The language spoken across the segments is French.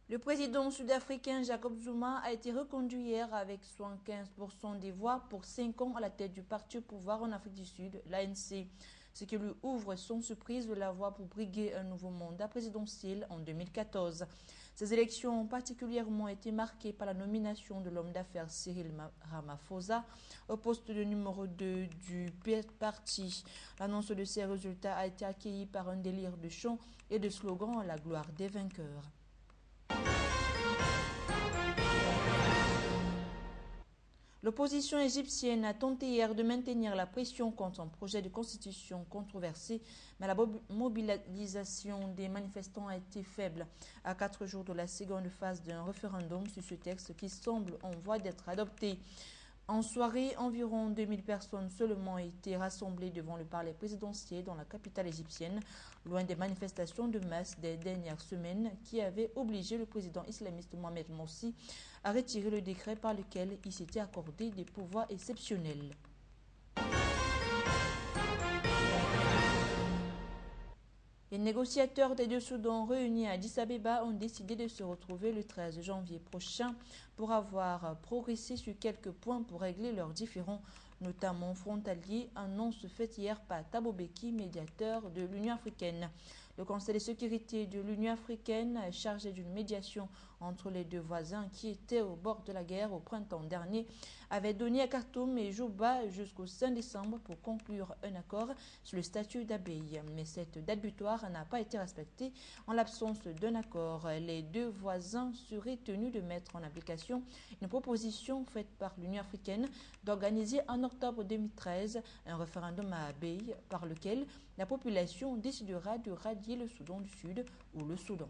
Le président sud-africain Jacob Zuma a été reconduit hier avec 75% des voix pour 5 ans à la tête du parti au pouvoir en Afrique du Sud, l'ANC, ce qui lui ouvre sans surprise la voie pour briguer un nouveau mandat présidentiel en 2014. Ces élections ont particulièrement été marquées par la nomination de l'homme d'affaires Cyril Ramaphosa au poste de numéro 2 du parti. L'annonce de ces résultats a été accueillie par un délire de chants et de slogans à la gloire des vainqueurs. L'opposition égyptienne a tenté hier de maintenir la pression contre un projet de constitution controversé, mais la mobilisation des manifestants a été faible. À 4 jours de la seconde phase d'un référendum sur ce texte qui semble en voie d'être adopté. En soirée, environ 2000 personnes seulement ont été rassemblées devant le palais présidentiel dans la capitale égyptienne, loin des manifestations de masse des dernières semaines qui avaient obligé le président islamiste Mohamed Morsi à retirer le décret par lequel il s'était accordé des pouvoirs exceptionnels. Les négociateurs des deux Soudans réunis à Addis Abeba ont décidé de se retrouver le 13 janvier prochain pour avoir progressé sur quelques points pour régler leurs différends, notamment frontaliers, annonce faite hier par Thabo Mbeki, médiateur de l'Union africaine. Le Conseil de sécurité de l'Union africaine, chargé d'une médiation entre les deux voisins qui étaient au bord de la guerre au printemps dernier, avait donné à Khartoum et Juba jusqu'au 5 décembre pour conclure un accord sur le statut d'Abeille. Mais cette date butoir n'a pas été respectée en l'absence d'un accord. Les deux voisins seraient tenus de mettre en application une proposition faite par l'Union africaine d'organiser en octobre 2013 un référendum à Abeille par lequel la population décidera de radier le Soudan du Sud ou le Soudan.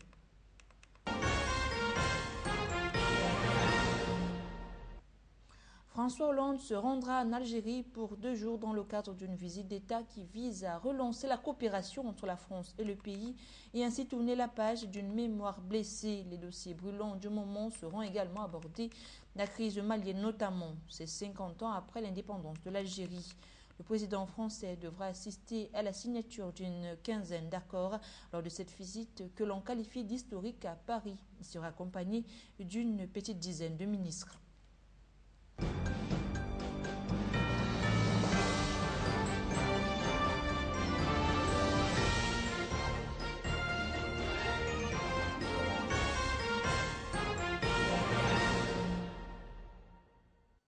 François Hollande se rendra en Algérie pour 2 jours dans le cadre d'une visite d'État qui vise à relancer la coopération entre la France et le pays et ainsi tourner la page d'une mémoire blessée. Les dossiers brûlants du moment seront également abordés, la crise malienne notamment, c'est 50 ans après l'indépendance de l'Algérie. Le président français devra assister à la signature d'une quinzaine d'accords lors de cette visite que l'on qualifie d'historique à Paris. Il sera accompagné d'une petite dizaine de ministres.